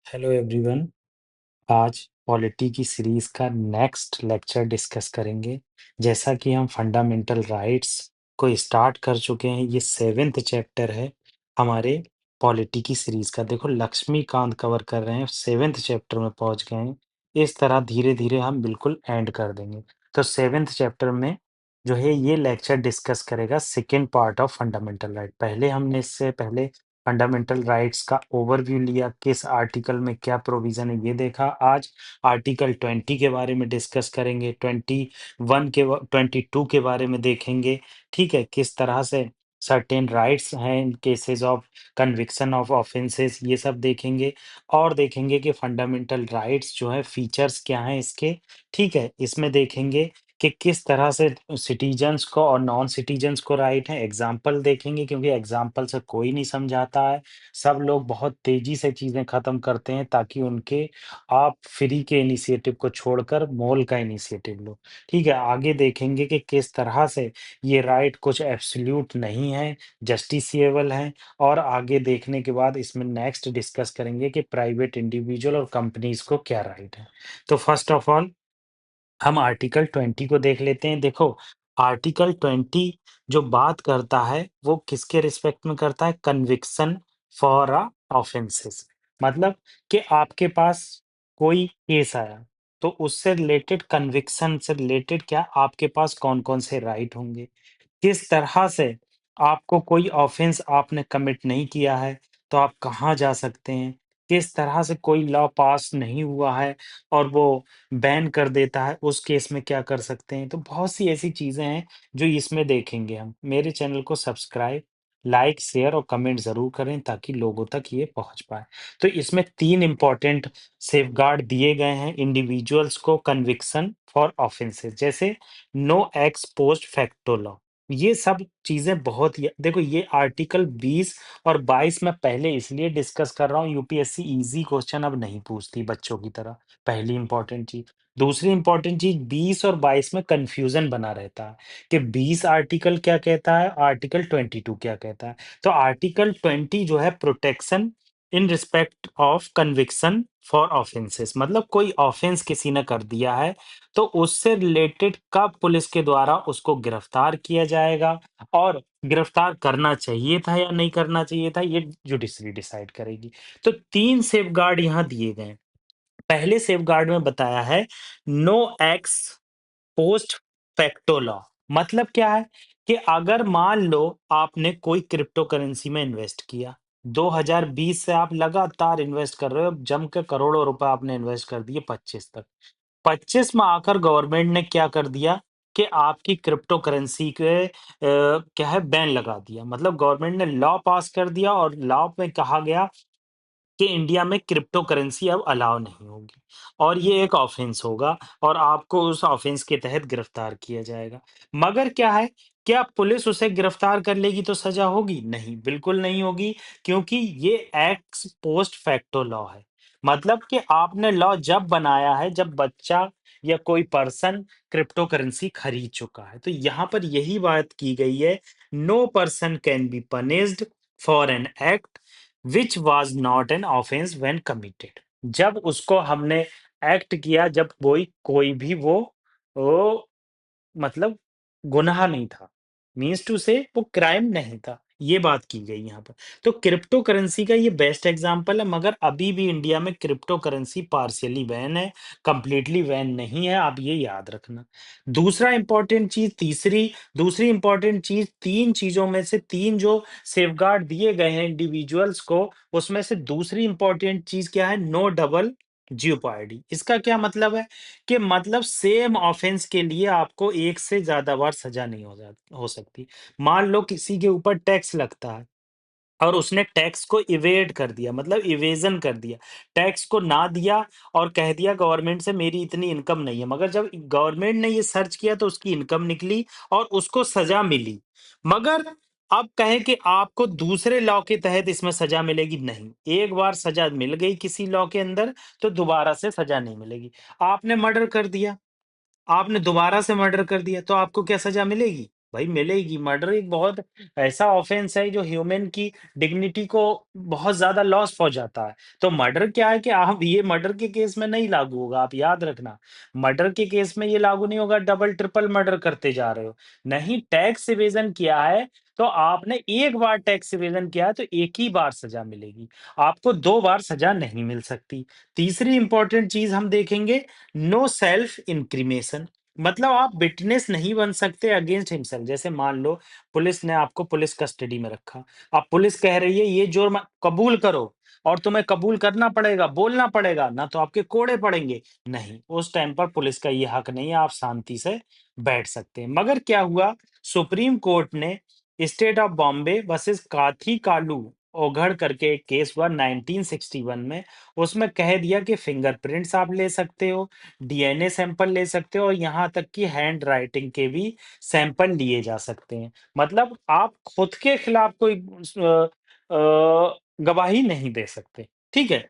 Hello everyone. आज polity की series का नेक्स्ट लेक्चर डिस्कस करेंगे। जैसा कि हम फंडामेंटल राइट्स को स्टार्ट कर चुके हैं, ये सेवेंथ चैप्टर है हमारे पॉलिटी की सीरीज का। देखो, लक्ष्मीकांत कवर कर रहे हैं, सेवेंथ चैप्टर में पहुंच गए हैं। इस तरह धीरे धीरे हम बिल्कुल एंड कर देंगे। तो सेवेंथ चैप्टर में जो है ये लेक्चर डिस्कस करेगा second part of fundamental right. पहले हमने इससे पहले फंडामेंटल राइट्स का ओवरव्यू लिया, किस आर्टिकल में क्या प्रोविजन है ये देखा। आज आर्टिकल 20 के बारे में डिस्कस करेंगे, 22 के बारे में देखेंगे। ठीक है, किस तरह से सर्टेन राइट्स हैं in cases of conviction of offences, ये सब देखेंगे। और देखेंगे कि फंडामेंटल राइट्स जो है फीचर्स क्या हैं इसके। ठीक है, इसमें देखेंगे कि किस तरह से सिटीजन्स को और नॉन सिटीजन्स को राइट है। एग्जाम्पल देखेंगे, क्योंकि एग्जाम्पल से कोई नहीं समझाता है। सब लोग बहुत तेजी से चीजें खत्म करते हैं ताकि उनके आप फ्री के इनिशिएटिव को छोड़कर मोल का इनिशिएटिव लो। ठीक है, आगे देखेंगे कि किस तरह से ये राइट कुछ एब्सोल्यूट नहीं है, जस्टिसिएबल हैं। और आगे देखने के बाद इसमें नेक्स्ट डिस्कस करेंगे कि प्राइवेट इंडिविजुअल और कंपनीज को क्या राइट है। तो फर्स्ट ऑफ ऑल हम आर्टिकल 20 को देख लेते हैं। देखो, आर्टिकल 20 जो बात करता है वो किसके रिस्पेक्ट में करता है? Conviction for offences. मतलब कि आपके पास कोई केस आया, तो उससे रिलेटेड, कन्विक्शन से रिलेटेड क्या आपके पास कौन कौन से राइट होंगे। किस तरह से आपको कोई ऑफेंस आपने कमिट नहीं किया है, तो आप कहाँ जा सकते हैं। किस तरह से कोई लॉ पास नहीं हुआ है और वो बैन कर देता है, उस केस में क्या कर सकते हैं। तो बहुत सी ऐसी चीजें हैं जो इसमें देखेंगे हम। मेरे चैनल को सब्सक्राइब, लाइक, शेयर और कमेंट जरूर करें ताकि लोगों तक ये पहुंच पाए। तो इसमें तीन इंपॉर्टेंट सेफगार्ड दिए गए हैं इंडिविजुअल्स को कन्विक्शन फॉर ऑफेंसेस, जैसे no ex post facto law. ये सब चीजें बहुत ही, देखो ये आर्टिकल 20 और 22 में पहले इसलिए डिस्कस कर रहा हूँ, यूपीएससी इजी क्वेश्चन अब नहीं पूछती बच्चों की तरह। पहली इंपॉर्टेंट चीज। दूसरी इंपॉर्टेंट चीज, 20 और 22 में कंफ्यूजन बना रहता है कि 20 आर्टिकल क्या कहता है, आर्टिकल 22 क्या कहता है। तो आर्टिकल 20 जो है protection in respect of conviction for offences, मतलब कोई ऑफेंस किसी ने कर दिया है तो उससे रिलेटेड कब पुलिस के द्वारा उसको गिरफ्तार किया जाएगा, और गिरफ्तार करना चाहिए था या नहीं करना चाहिए था, ये जुडिशरी डिसाइड करेगी। तो तीन सेफगार्ड यहाँ दिए गए हैं। पहले सेफगार्ड में बताया है no ex post facto law. मतलब क्या है कि अगर मान लो आपने कोई क्रिप्टो करेंसी में इन्वेस्ट किया, 2020 से आप लगातार इन्वेस्ट कर रहे हो, जम के करोड़ों रुपए आपने इन्वेस्ट कर दिए 25 तक। 25 में आकर गवर्नमेंट ने क्या कर दिया कि आपकी क्रिप्टो करेंसी के क्या है, बैन लगा दिया। मतलब गवर्नमेंट ने लॉ पास कर दिया और लॉ में कहा गया कि इंडिया में क्रिप्टो करेंसी अब अलाउ नहीं होगी और ये एक ऑफेंस होगा और आपको उस ऑफेंस के तहत गिरफ्तार किया जाएगा। मगर क्या है, क्या पुलिस उसे गिरफ्तार कर लेगी तो सजा होगी? नहीं, बिल्कुल नहीं होगी, क्योंकि ये एक्स पोस्ट फैक्टो लॉ है। मतलब कि आपने लॉ जब बनाया है जब बच्चा या कोई पर्सन क्रिप्टो करेंसी खरीद चुका है। तो यहाँ पर यही बात की गई है, no person can be punished for an act which was not an offence when committed. जब उसको हमने एक्ट किया, जब कोई कोई भी वो मतलब गुनाह नहीं था, मीन्स टू से वो क्राइम नहीं था, ये बात की गई यहाँ पर। तो क्रिप्टो करेंसी का ये बेस्ट एग्जांपल है, मगर अभी भी इंडिया में क्रिप्टो करेंसी पार्शियली बैन है, कंप्लीटली बैन नहीं है, आप ये याद रखना। दूसरा इंपॉर्टेंट चीज, दूसरी इंपॉर्टेंट चीज, तीन चीजों में से तीन जो सेफगार्ड दिए गए हैं इंडिविजुअल्स को, उसमें से दूसरी इंपॉर्टेंट चीज क्या है? No double jeopardy. इसका क्या मतलब है कि मतलब सेम ऑफेंस के लिए आपको एक से ज्यादा बार सजा नहीं हो सकती। मान लो किसी के ऊपर टैक्स लगता है और उसने टैक्स को इवेड कर दिया, मतलब इवेजन कर दिया, टैक्स को ना दिया और कह दिया गवर्नमेंट से मेरी इतनी इनकम नहीं है, मगर जब गवर्नमेंट ने ये सर्च किया तो उसकी इनकम निकली और उसको सजा मिली। मगर अब कहें कि आपको दूसरे लॉ के तहत इसमें सजा मिलेगी, नहीं। एक बार सजा मिल गई किसी लॉ के अंदर तो दोबारा से सजा नहीं मिलेगी। आपने मर्डर कर दिया, आपने दोबारा से मर्डर कर दिया, तो आपको क्या सजा मिलेगी? भाई मिलेगी। मर्डर एक बहुत ऐसा ऑफेंस है जो ह्यूमन की डिग्निटी को बहुत ज्यादा लॉस पहुंचाता है। तो मर्डर क्या है कि आप ये मर्डर के केस में नहीं लागू होगा, आप याद रखना। मर्डर के केस में ये लागू नहीं होगा, डबल ट्रिपल मर्डर करते जा रहे हो। नहीं, टैक्स इवेजन किया है तो आपने एक बार टैक्स इवेजन किया है तो एक ही बार सजा मिलेगी, आपको दो बार सजा नहीं मिल सकती। तीसरी इंपॉर्टेंट चीज हम देखेंगे, नो सेल्फ इंक्रिमेशन। मतलब आप विटनेस नहीं बन सकते अगेंस्ट हिमसेल्फ। जैसे मान लो पुलिस ने आपको पुलिस कस्टडी में रखा, अब पुलिस कह रही है ये जुर्म कबूल करो, और तुम्हें कबूल करना पड़ेगा, बोलना पड़ेगा, ना तो आपके कोड़े पड़ेंगे। नहीं, उस टाइम पर पुलिस का ये हक नहीं है, आप शांति से बैठ सकते हैं। मगर क्या हुआ, सुप्रीम कोर्ट ने स्टेट ऑफ बॉम्बे वर्सेस काथी कालू ओघड़ करके एक केस हुआ 1961 में, उसमें कह दिया कि फिंगरप्रिंट्स आप ले सकते हो, डीएनए सैंपल ले सकते हो, और यहाँ तक कि हैंड राइटिंग के भी सैंपल लिए जा सकते हैं। मतलब आप खुद के खिलाफ कोई गवाही नहीं दे सकते। ठीक है,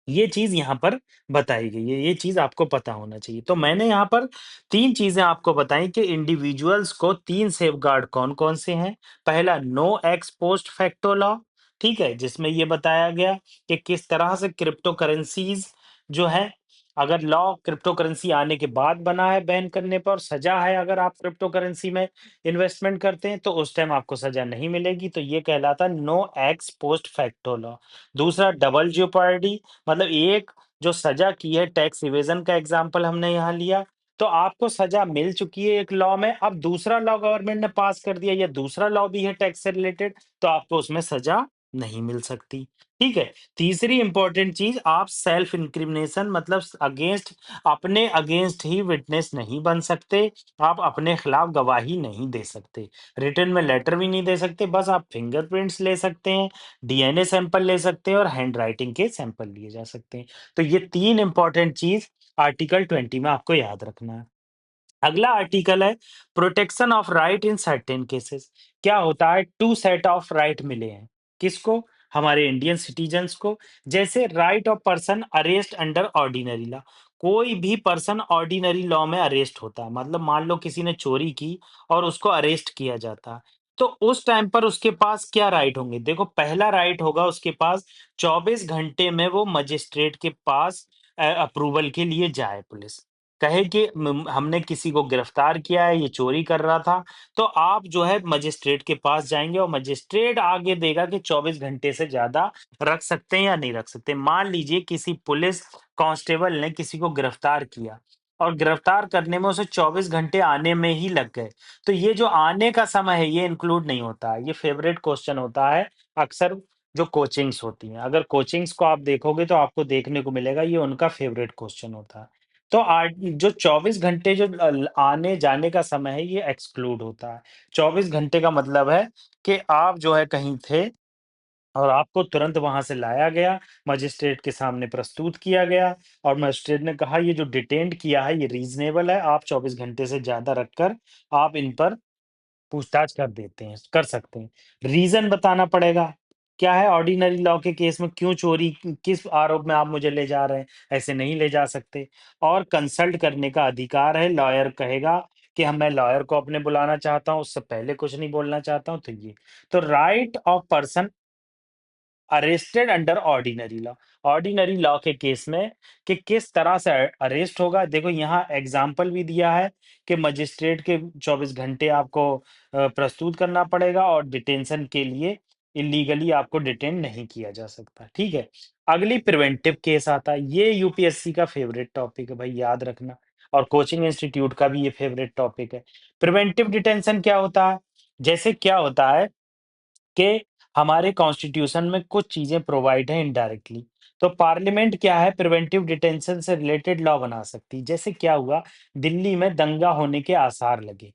ये चीज यहाँ पर बताई गई है, ये चीज आपको पता होना चाहिए। तो मैंने यहाँ पर तीन चीजें आपको बताई कि इंडिविजुअल्स को तीन सेफगार्ड कौन कौन से हैं। पहला, no ex post facto law, ठीक है, जिसमें ये बताया गया कि किस तरह से क्रिप्टो करेंसीज जो है, अगर लॉ क्रिप्टो करेंसी आने के बाद बना है बैन करने पर, सजा है अगर आप क्रिप्टो करेंसी में इन्वेस्टमेंट करते हैं तो उस टाइम आपको सजा नहीं मिलेगी, तो ये कहलाता no ex post facto law. दूसरा, डबल ज्योपर्डी, मतलब एक जो सजा की है, टैक्स इवेजन का एग्जांपल हमने यहाँ लिया, तो आपको सजा मिल चुकी है एक लॉ में, अब दूसरा लॉ गवर्नमेंट ने पास कर दिया या दूसरा लॉ भी है टैक्स से रिलेटेड, तो आपको उसमें सजा नहीं मिल सकती। ठीक है, तीसरी इंपॉर्टेंट चीज, आप सेल्फ इंक्रिमिनेशन मतलब अगेंस्ट, अपने अगेंस्ट ही विटनेस नहीं बन सकते, आप अपने खिलाफ गवाही नहीं दे सकते, रिटर्न में लेटर भी नहीं दे सकते, बस आप फिंगरप्रिंट्स ले सकते हैं, डीएनए सैंपल ले सकते हैं और हैंड राइटिंग के सैंपल लिए जा सकते हैं। तो ये तीन इंपॉर्टेंट चीज आर्टिकल 20 में आपको याद रखना है। अगला आर्टिकल है protection of right in certain cases. क्या होता है, टू सेट ऑफ राइट मिले हैं, किसको, हमारे इंडियन सिटीजन्स को। जैसे right of person arrest under ordinary law, कोई भी पर्सन ऑर्डिनरी लॉ में अरेस्ट होता है, मतलब मान लो किसी ने चोरी की और उसको अरेस्ट किया जाता है, तो उस टाइम पर उसके पास क्या राइट होंगे। देखो, पहला राइट होगा उसके पास, 24 घंटे में वो मजिस्ट्रेट के पास अप्रूवल के लिए जाए, पुलिस कहे कि हमने किसी को गिरफ्तार किया है, ये चोरी कर रहा था, तो आप जो है मजिस्ट्रेट के पास जाएंगे और मजिस्ट्रेट आगे देगा कि 24 घंटे से ज्यादा रख सकते हैं या नहीं रख सकते। मान लीजिए किसी पुलिस कांस्टेबल ने किसी को गिरफ्तार किया और गिरफ्तार करने में उसे 24 घंटे आने में ही लग गए, तो ये जो आने का समय है ये इंक्लूड नहीं होता है। ये फेवरेट क्वेश्चन होता है अक्सर जो कोचिंग्स होती हैं, अगर कोचिंग्स को आप देखोगे तो आपको देखने को मिलेगा ये उनका फेवरेट क्वेश्चन होता है। तो जो 24 घंटे जो आने जाने का समय है ये एक्सक्लूड होता है। 24 घंटे का मतलब है कि आप जो है कहीं थे और आपको तुरंत वहां से लाया गया, मजिस्ट्रेट के सामने प्रस्तुत किया गया, और मजिस्ट्रेट ने कहा ये जो डिटेंड किया है ये रीजनेबल है, आप 24 घंटे से ज्यादा रखकर आप इन पर पूछताछ कर देते हैं, कर सकते हैं। रीज़न बताना पड़ेगा। क्या है, ऑर्डिनरी लॉ के केस में क्यों चोरी, किस आरोप में आप मुझे ले जा रहे हैं? ऐसे नहीं ले जा सकते। और कंसल्ट करने का अधिकार है, लॉयर कहेगा कि हम मैं लॉयर को अपने बुलाना चाहता हूँ, उससे पहले कुछ नहीं बोलना चाहता हूँ, तो ये। तो right of person arrested under ordinary law, ordinary law के केस में कि किस तरह से अरेस्ट होगा। देखो यहाँ एग्जाम्पल भी दिया है कि मजिस्ट्रेट के 24 घंटे आपको प्रस्तुत करना पड़ेगा और डिटेंशन के लिए इलीगली आपको डिटेन नहीं किया जा सकता। ठीक है, अगली प्रिवेंटिव केस आता है, ये यूपीएससी का फेवरेट टॉपिक है भाई, याद रखना, और कोचिंग इंस्टीट्यूट का भी ये फेवरेट टॉपिक है। प्रिवेंटिव डिटेंशन क्या होता है, जैसे क्या होता है कि हमारे कॉन्स्टिट्यूशन में कुछ चीजें प्रोवाइड है इनडायरेक्टली, तो पार्लियामेंट क्या है, प्रिवेंटिव डिटेंशन से रिलेटेड लॉ बना सकती है। जैसे क्या हुआ, दिल्ली में दंगा होने के आसार लगे,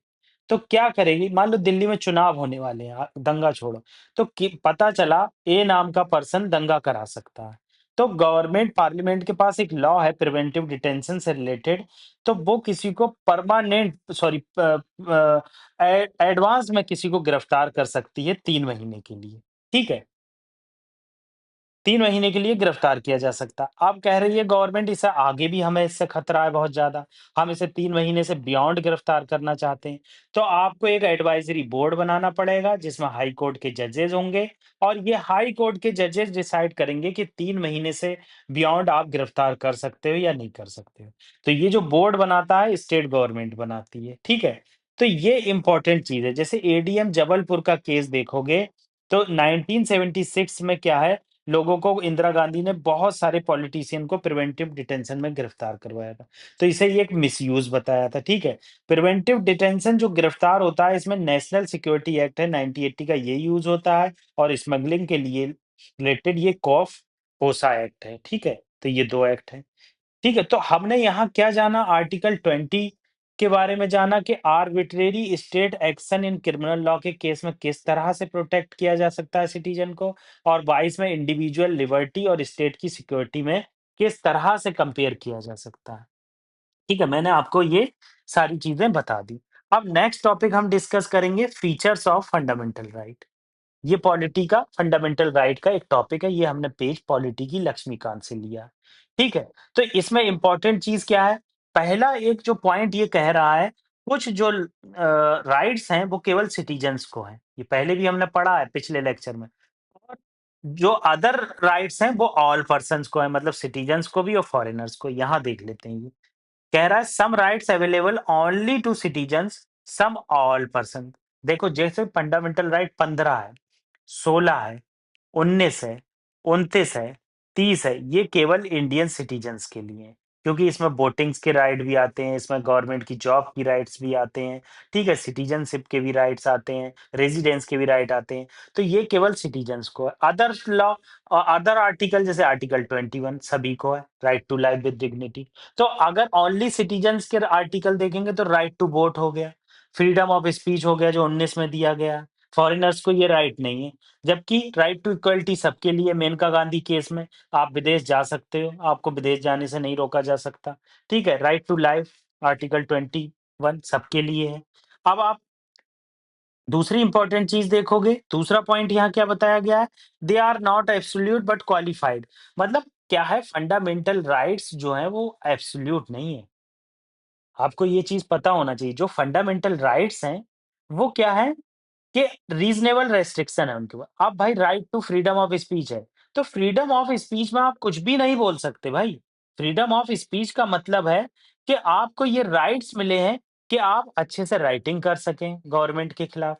तो क्या करेगी, मान लो दिल्ली में चुनाव होने वाले हैं, दंगा छोड़ो, तो पता चला ए नाम का पर्सन दंगा करा सकता है, तो गवर्नमेंट पार्लियामेंट के पास एक लॉ है प्रिवेंटिव डिटेंशन से रिलेटेड, तो वो किसी को परमानेंट सॉरी एडवांस में किसी को गिरफ्तार कर सकती है 3 महीने के लिए। ठीक है, 3 महीने के लिए गिरफ्तार किया जा सकता है। अब कह रही है गवर्नमेंट इसे आगे भी हमें इससे खतरा है बहुत ज़्यादा, हम इसे 3 महीने से बियॉन्ड गिरफ्तार करना चाहते हैं। तो आपको एक एडवाइज़री बोर्ड बनाना पड़ेगा जिसमें हाई कोर्ट के जजेस होंगे और ये हाई कोर्ट के जजेस डिसाइड करेंगे कि 3 महीने से बियॉन्ड आप गिरफ्तार कर सकते हो या नहीं कर सकते हो। तो ये जो बोर्ड बनाता है स्टेट गवर्नमेंट बनाती है, ठीक है? तो ये इम्पोर्टेंट चीज़ है। जैसे एडीएम जबलपुर का केस देखोगे तो 1976 में क्या है, लोगों को इंदिरा गांधी ने बहुत सारे पॉलिटिशियन को प्रिवेंटिव डिटेंशन में गिरफ्तार करवाया था। तो इसे ये एक मिसयूज़ बताया था, ठीक है? प्रिवेंटिव डिटेंशन जो गिरफ्तार होता है इसमें नेशनल सिक्योरिटी एक्ट है 1980 का ये यूज़ होता है और स्मगलिंग के लिए रिलेटेड ये कॉफ पोसा एक्ट है, ठीक है? तो ये 2 एक्ट हैं। ठीक है, तो हमने यहाँ क्या जाना आर्टिकल 20 के बारे में जाना कि arbitrary state action in criminal law के केस में किस तरह से प्रोटेक्ट किया जा सकता है सिटीजन को और 22 में इंडिविजुअल लिबर्टी और स्टेट की सिक्योरिटी में किस तरह से कंपेयर किया जा सकता है। ठीक है, मैंने आपको ये सारी चीज़ें बता दी। अब नेक्स्ट टॉपिक हम डिस्कस करेंगे फीचर्स ऑफ फंडामेंटल राइट। ये पॉलिटी का फंडामेंटल राइट का एक टॉपिक है, ये हमने पेज पॉलिटी की लक्ष्मीकांत से लिया। ठीक है? तो इसमें इम्पोर्टेंट चीज़ क्या है? पहला एक जो पॉइंट ये कह रहा है, कुछ जो राइट्स हैं वो केवल सिटीज़न्स को हैं। ये पहले भी हमने पढ़ा है पिछले लेक्चर में। और जो अदर राइट्स हैं वो ऑल पर्सन्स को हैं मतलब सिटीज़न्स को भी और फॉरेनर्स को। यहाँ देख लेते हैं ये। कह रहा है some rights available only to citizens some all person. देखो जैसे फंडामेंटल राइट 15 है, 16 है, 19 है, 29 है, 30 है, ये केवल इंडियन सिटीजन्स के लिए हैं। क्योंकि इसमें वोटिंग्स के राइट भी आते हैं, इसमें गवर्नमेंट की जॉब की राइट्स भी आते हैं, ठीक है? सिटीजनशिप के भी राइट्स आते हैं, रेजिडेंस के भी राइट आते हैं। तो ये केवल सिटीजन्स को है। अदर लॉ अदर आर्टिकल जैसे आर्टिकल 21 सभी को है, right to life with dignity. तो अगर ओनली सिटीजन्स के आर्टिकल देखेंगे तो राइट टू वोट हो गया, फ्रीडम ऑफ स्पीच हो गया जो 19 में दिया गया है। फॉरेनर्स को ये राइट नहीं है। जबकि राइट टू इक्वलिटी सबके लिए मेनका गांधी केस में आप विदेश जा सकते हो, आपको विदेश जाने से नहीं रोका जा सकता। ठीक है? राइट टू लाइफ आर्टिकल 21 सबके लिए है। अब आप दूसरी इंपॉर्टेंट चीज़ देखोगे, दूसरा पॉइंट यहाँ क्या बताया गया है? They are not absolute but qualified मतलब क्या है फंडामेंटल राइट्स जो हैं वो एब्सोल्यूट नहीं है। आपको ये चीज़ पता होना चाहिए, जो फंडामेंटल राइट्स हैं, वो क्या है कि रीज़नेबल रेस्ट्रिक्शन है उनके ऊपर। अब भाई right to freedom of speech है, तो फ्रीडम ऑफ स्पीच में आप कुछ भी नहीं बोल सकते भाई। फ्रीडम ऑफ स्पीच का मतलब है कि आपको ये राइट्स मिले हैं कि आप अच्छे से राइटिंग कर सकें गवर्नमेंट के खिलाफ।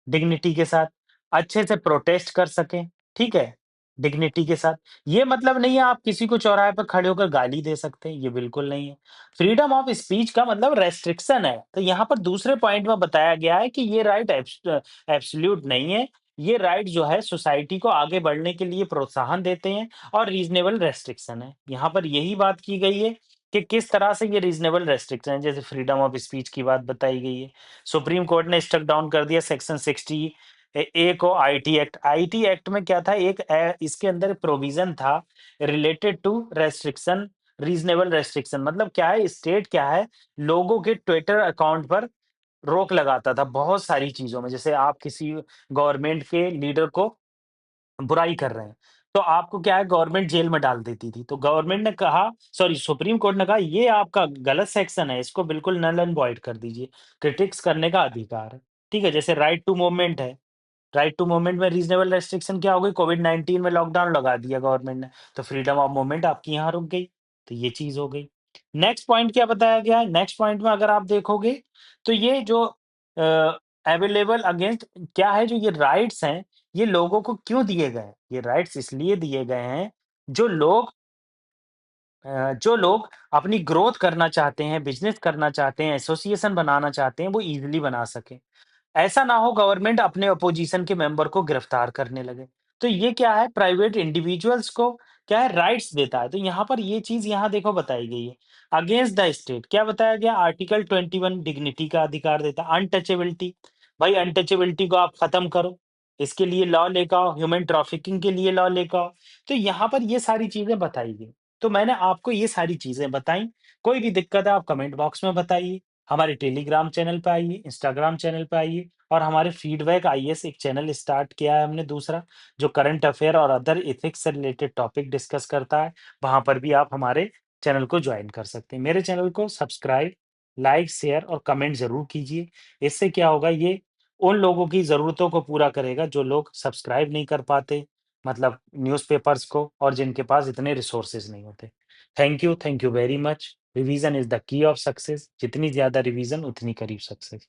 डिग्निटी के साथ, अच्छे से प्रोटेस्ट कर सकें, ठीक है? डिग्निटी के साथ। ये मतलब नहीं है आप किसी को चौराहे पे खड़े होकर गाली दे सकते हैं, ये बिल्कुल नहीं है। फ्रीडम ऑफ स्पीच का मतलब रेस्ट्रिक्शन है। तो यहाँ पर दूसरे पॉइंट में बताया गया है कि ये राइट एब्सोल्यूट नहीं है। ये राइट जो है सोसाइटी को आगे बढ़ने के लिए प्रोत्साहन देते हैं और रीज़नेबल रेस्ट्रिक्शन है। यहाँ पर यही बात की गई है कि किस तरह से ये रीज़नेबल रेस्ट्रिक्शन है, जैसे फ्रीडम ऑफ स्पीच की बात बताई गई है। सुप्रीम कोर्ट ने स्ट्रक डाउन कर दिया सेक्शन 60 ए को आईटी एक्ट। आईटी एक्ट में क्या था एक इसके अंदर प्रोविजन था related to restriction reasonable restriction मतलब क्या है स्टेट क्या है लोगों के ट्विटर अकाउंट पर रोक लगाता था बहुत सारी चीजों में जैसे आप किसी गवर्नमेंट के लीडर को बुराई कर रहे हैं, तो आपको क्या है गवर्नमेंट जेल में डाल देती थी। तो गवर्नमेंट ने कहा सॉरी सुप्रीम कोर्ट ने कहा ये आपका गलत सेक्शन है, इसको बिल्कुल नल एंड वॉइड कर दीजिए। क्रिटिक्स करने का अधिकार है। ठीक है? जैसे राइट टू मूवमेंट है। राइट टू मूवमेंट में रीजनेबल रेस्ट्रिक्शन क्या हो गई? कोविड-19 में लॉकडाउन लगा दिया गवर्नमेंट ने, तो फ्रीडम ऑफ मूवमेंट आपकी यहाँ रुक गई। तो ये चीज़ हो गई। नेक्स्ट पॉइंट क्या बताया गया है? नेक्स्ट पॉइंट में अगर आप देखोगे, तो ये जो अवेलेबल अगेंस्ट क्या है जो ये राइट्स हैं, ये लोगों को क्यों दिए गए हैं? ये राइट्स इसलिए दिए गए हैं, जो लोग जो लोग अपनी ग्रोथ करना चाहते हैं, बिज़नेस करना चाहते हैं, एसोसिएशन बनाना चाहते हैं, वो ईज़िली बना सकें। ऐसा ना हो गवर्नमेंट अपने अपोजिशन के मेंबर को गिरफ्तार करने लगे। तो ये क्या है प्राइवेट इंडिविजुअल्स को क्या है राइट्स देता है। तो यहाँ पर ये चीज़ यहाँ देखो बताई गई है। अगेंस्ट द स्टेट क्या बताया गया? आर्टिकल 21 डिग्निटी का अधिकार देता है। अनटचेबिलिटी, भाई अनटचेबिलिटी को आप खत्म करो। इसके लिए लॉ लेकर आओ, ह्यूमन ट्रैफिकिंग के लिए लॉ लेकर आओ। तो यहाँ पर ये सारी चीज़ें बताई गई। तो मैंने आपको ये सारी चीज़ें बताई। कोई भी दिक्कत है आप कमेंट बॉक्स में बताइए। हमारे टेलीग्राम चैनल पे आइए, इंस्टाग्राम चैनल पे आइए और हमारे फीडबैक आईएएस एक चैनल स्टार्ट किया है हमने दूसरा, जो करंट अफेयर और अदर एथिक्स से रिलेटेड टॉपिक डिस्कस करता है। वहाँ पर भी आप हमारे चैनल को जॉइन कर सकते हैं। मेरे चैनल को सब्सक्राइब, लाइक, शेयर और कमेंट ज़रूर कीजिए। इससे क्या होगा, ये उन लोगों की ज़रूरतों को पूरा करेगा जो लोग सब्सक्राइब नहीं कर पाते, मतलब न्यूज़पेपर्स को, और जिनके पास इतने रिसोर्सेज़ नहीं होते। Thank you very much. Revision is the key of success. जितनी ज़्यादा रिवीजन उतनी करीब सक्सेस।